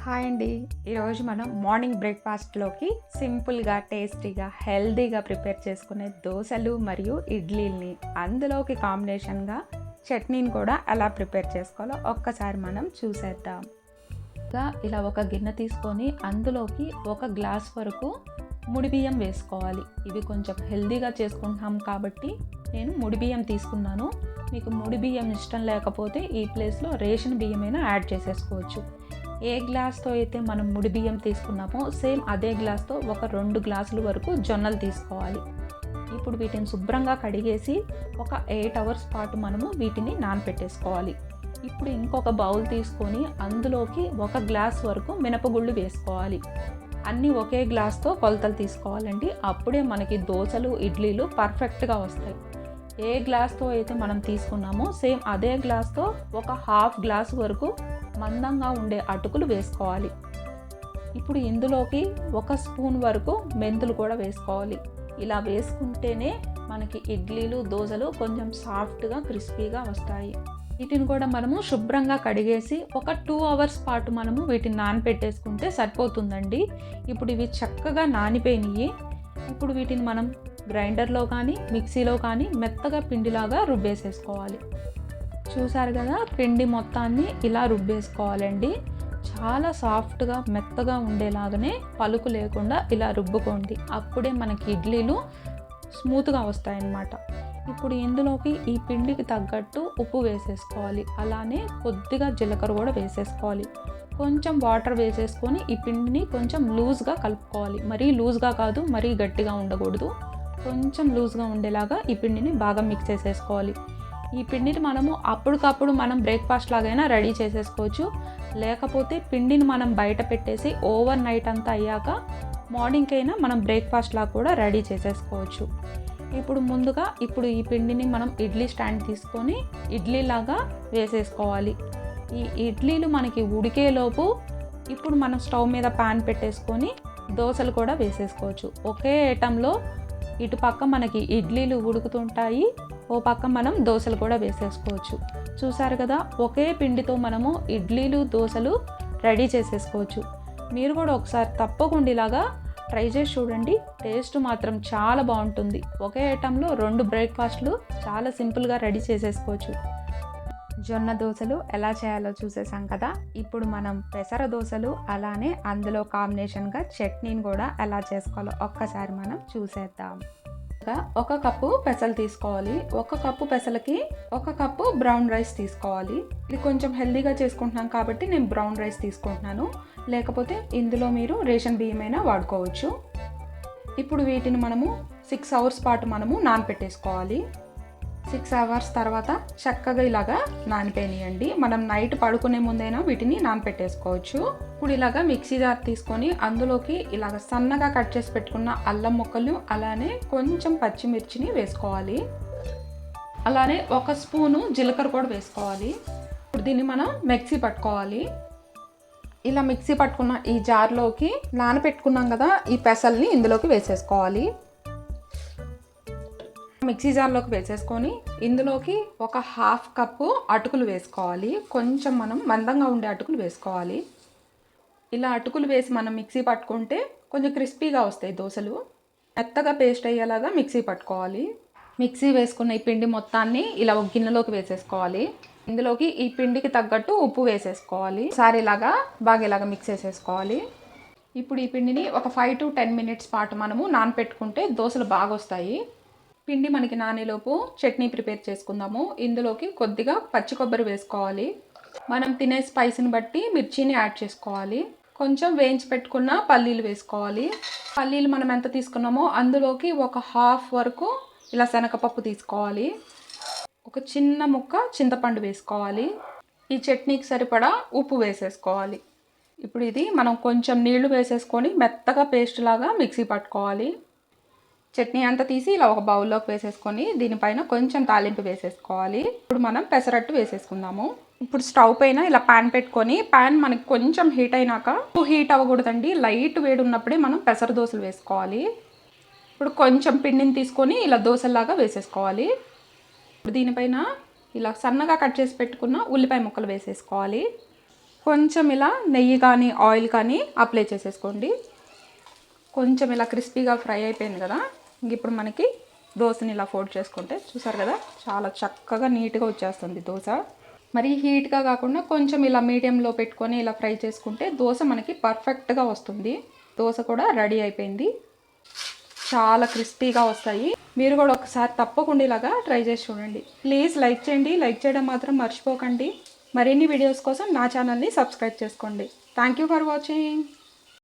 Hi అండి. ఈరోజు మనం మార్నింగ్ బ్రేక్ఫాస్ట్లోకి సింపుల్గా టేస్టీగా హెల్తీగా ప్రిపేర్ చేసుకునే దోశలు మరియు ఇడ్లీని అందులోకి కాంబినేషన్గా చట్నీని కూడా ఎలా ప్రిపేర్ చేసుకోవాలో ఒక్కసారి మనం చూసేద్దాం. ఇలా ఒక గిన్నె తీసుకొని అందులోకి ఒక గ్లాస్ వరకు ముడి బియ్యం వేసుకోవాలి. ఇవి కొంచెం హెల్తీగా చేసుకుంటున్నాం కాబట్టి నేను ముడి బియ్యం తీసుకున్నాను. మీకు ముడి బియ్యం ఇష్టం లేకపోతే ఈ ప్లేస్లో రేషన్ బియ్యమైనా యాడ్ చేసేసుకోవచ్చు. ఏ గ్లాస్తో అయితే మనం ముడి బియ్యం తీసుకున్నామో సేమ్ అదే గ్లాస్తో ఒక 2 గ్లాసుల వరకు జొన్నలు తీసుకోవాలి. ఇప్పుడు వీటిని శుభ్రంగా కడిగేసి ఒక 8 అవర్స్ పాటు మనము వీటిని నానపెట్టేసుకోవాలి. ఇప్పుడు ఇంకొక బౌల్ తీసుకొని అందులోకి 1 గ్లాస్ వరకు మినపగుళ్ళు వేసుకోవాలి. అన్నీ ఒకే గ్లాస్తో కొలతలు తీసుకోవాలండి. అప్పుడే మనకి దోశలు ఇడ్లీలు పర్ఫెక్ట్గా వస్తాయి. ఏ గ్లాస్తో అయితే మనం తీసుకున్నామో సేమ్ అదే గ్లాస్తో ఒక హాఫ్ గ్లాస్ వరకు మందంగా ఉండే అటుకులు వేసుకోవాలి. ఇప్పుడు ఇందులోకి 1 స్పూన్ వరకు మెంతులు కూడా వేసుకోవాలి. ఇలా వేసుకుంటేనే మనకి ఇడ్లీలు దోశలు కొంచెం సాఫ్ట్గా క్రిస్పీగా వస్తాయి. వీటిని కూడా మనము శుభ్రంగా కడిగేసి ఒక 2 అవర్స్ పాటు మనము వీటిని నానపెట్టేసుకుంటే సరిపోతుందండి. ఇప్పుడు ఇవి చక్కగా నానిపోయినాయి. ఇప్పుడు వీటిని మనం గ్రైండర్లో కానీ మిక్సీలో కానీ మెత్తగా పిండిలాగా రుబ్బేసేసుకోవాలి. చూసారు కదా, పిండి మొత్తాన్ని ఇలా రుబ్బేసుకోవాలండి. చాలా సాఫ్ట్గా మెత్తగా ఉండేలాగానే పలుకు లేకుండా ఇలా రుబ్బుకోండి. అప్పుడే మనకి ఇడ్లీలు స్మూత్గా వస్తాయన్నమాట. ఇప్పుడు ఇందులోకి ఈ పిండికి తగ్గట్టు ఉప్పు వేసేసుకోవాలి. అలానే కొద్దిగా జీలకర్ర కూడా వేసేసుకోవాలి. కొంచెం వాటర్ వేసేసుకొని ఈ పిండిని కొంచెం లూజ్గా కలుపుకోవాలి. మరీ లూజ్గా కాదు, మరీ గట్టిగా ఉండకూడదు. కొంచెం లూజ్గా ఉండేలాగా ఈ పిండిని బాగా మిక్స్ చేసేసుకోవాలి. ఈ పిండిని మనము అప్పటికప్పుడు మనం బ్రేక్ఫాస్ట్ లాగైనా రెడీ చేసేసుకోవచ్చు. లేకపోతే పిండిని మనం బయట పెట్టేసి ఓవర్ నైట్ అంతా అయ్యాక మార్నింగ్కి అయినా మనం బ్రేక్ఫాస్ట్ లాగా కూడా రెడీ చేసేసుకోవచ్చు. ఇప్పుడు ఈ పిండిని మనం ఇడ్లీ స్టాండ్ తీసుకొని ఇడ్లీలాగా వేసేసుకోవాలి. ఈ ఇడ్లీలు మనకి ఉడికేలోపు ఇప్పుడు మనం స్టవ్ మీద ప్యాన్ పెట్టేసుకొని దోశలు కూడా వేసేసుకోవచ్చు. ఒకే ఐటంలో ఇటు పక్క మనకి ఇడ్లీలు ఉడుకుతుంటాయి, ఓ పక్క మనం దోశలు కూడా వేసేసుకోవచ్చు. చూసారు కదా, ఒకే పిండితో మనము ఇడ్లీలు దోశలు రెడీ చేసేసుకోవచ్చు. మీరు కూడా ఒకసారి తప్పకుండా ఇలాగా ట్రై చేసి చూడండి. టేస్ట్ మాత్రం చాలా బాగుంటుంది. ఒకే ఐటంలో 2 బ్రేక్ఫాస్ట్లు చాలా సింపుల్గా రెడీ చేసేసుకోవచ్చు. జొన్న దోశలు ఎలా చేయాలో చూసేసాం కదా. ఇప్పుడు మనం పెసర దోశలు అలానే అందులో కాంబినేషన్గా చట్నీని కూడా ఎలా చేసుకోవాలో ఒక్కసారి మనం చూసేద్దాం. 1 కప్పు పెసలు తీసుకోవాలి. 1 కప్పు పెసలకి 1 కప్పు బ్రౌన్ రైస్ తీసుకోవాలి. ఇది కొంచెం హెల్తీగా చేసుకుంటున్నాం కాబట్టి నేను బ్రౌన్ రైస్ తీసుకుంటున్నాను. లేకపోతే ఇందులో మీరు రేషన్ బియ్యమైనా వాడుకోవచ్చు. ఇప్పుడు వీటిని మనము 6 అవర్స్ పాటు మనము నానపెట్టేసుకోవాలి. 6 అవర్స్ తర్వాత చక్కగా ఇలాగా నానిపోయినాయండి. మనం నైట్ పడుకునే ముందైనా వీటిని నానపెట్టేసుకోవచ్చు. ఇప్పుడు ఇలాగా మిక్సీ జార్ తీసుకొని అందులోకి ఇలాగ సన్నగా కట్ చేసి పెట్టుకున్న అల్లం ముక్కలు అలానే కొంచెం పచ్చిమిర్చిని వేసుకోవాలి. అలానే 1 స్పూను జీలకర్ర కూడా వేసుకోవాలి. ఇప్పుడు దీన్ని మనం మిక్సీ పట్టుకోవాలి. ఇలా మిక్సీ పట్టుకున్న ఈ జార్లోకి నానపెట్టుకున్నాం కదా ఈ పెసల్ని ఇందులోకి వేసేసుకోవాలి. మిక్సీ జార్లోకి వేసేసుకొని ఇందులోకి ఒక 1/2 కప్పు అటుకులు వేసుకోవాలి. కొంచెం మనం మందంగా ఉండే అటుకులు వేసుకోవాలి. ఇలా అటుకులు వేసి మనం మిక్సీ పట్టుకుంటే కొంచెం క్రిస్పీగా వస్తాయి దోశలు. మెత్తగా పేస్ట్ అయ్యేలాగా మిక్సీ పట్టుకోవాలి. మిక్సీ వేసుకున్న ఈ పిండి మొత్తాన్ని ఇలా ఒక గిన్నెలోకి వేసేసుకోవాలి. ఇందులోకి ఈ పిండికి తగ్గట్టు ఉప్పు వేసేసుకోవాలి. ఒకసారి ఇలాగా మిక్స్ చేసేసుకోవాలి. ఇప్పుడు ఈ పిండిని ఒక 5 to 10 మినిట్స్ పాటు మనము నానపెట్టుకుంటే దోశలు బాగా వస్తాయి. పిండి మనకి నానేలోపు చట్నీ ప్రిపేర్ చేసుకుందాము. ఇందులోకి కొద్దిగా పచ్చి కొబ్బరి వేసుకోవాలి. మనం తినే స్పైస్ని బట్టి మిర్చిని యాడ్ చేసుకోవాలి. కొంచెం వేయించి పెట్టుకున్న పల్లీలు వేసుకోవాలి. పల్లీలు మనం ఎంత తీసుకున్నామో అందులోకి ఒక హాఫ్ వరకు ఇలా శనగపప్పు తీసుకోవాలి. ఒక చిన్న ముక్క చింతపండు వేసుకోవాలి. ఈ చట్నీకి సరిపడా ఉప్పు వేసేసుకోవాలి. ఇప్పుడు ఇది మనం కొంచెం నీళ్లు వేసేసుకొని మెత్తగా పేస్ట్ లాగా మిక్సీ పట్టుకోవాలి. చట్నీ అంతా తీసి ఇలా ఒక బౌల్లోకి వేసేసుకొని దీనిపైన కొంచెం తాలింపు వేసేసుకోవాలి. ఇప్పుడు మనం పెసరట్టు వేసేసుకుందాము. ఇప్పుడు స్టవ్ పైన ఇలా ప్యాన్ పెట్టుకొని ప్యాన్ మనకి కొంచెం హీట్ అయినాక హీట్ అవ్వకూడదండి, లైట్ వేడి ఉన్నప్పుడే మనం పెసర దోశలు వేసుకోవాలి. ఇప్పుడు కొంచెం పిండిని తీసుకొని ఇలా దోశలాగా వేసేసుకోవాలి. ఇప్పుడు దీనిపైన ఇలా సన్నగా కట్ చేసి పెట్టుకున్న ఉల్లిపాయ ముక్కలు వేసేసుకోవాలి. కొంచెం ఇలా నెయ్యి కానీ ఆయిల్ కానీ అప్లై చేసేసుకోండి. కొంచెం ఇలా క్రిస్పీగా ఫ్రై అయిపోయింది కదా, ఇంక ఇప్పుడు మనకి దోశని ఇలా ఫోల్డ్ చేసుకుంటే చూసారు కదా చాలా చక్కగా నీట్గా వచ్చేస్తుంది దోశ. మరి హీట్గా కాకుండా కొంచెం ఇలా మీడియంలో పెట్టుకొని ఇలా ఫ్రై చేసుకుంటే దోశ మనకి పర్ఫెక్ట్గా వస్తుంది. దోశ కూడా రెడీ అయిపోయింది. చాలా క్రిస్పీగా వస్తాయి. మీరు కూడా ఒకసారి తప్పకుండా ఇలాగా ట్రై చేసి చూడండి. ప్లీజ్ లైక్ చేయండి, లైక్ చేయడం మాత్రం మర్చిపోకండి. మరిన్ని వీడియోస్ కోసం నా ఛానల్ని సబ్స్క్రైబ్ చేసుకోండి. Thank you for watching.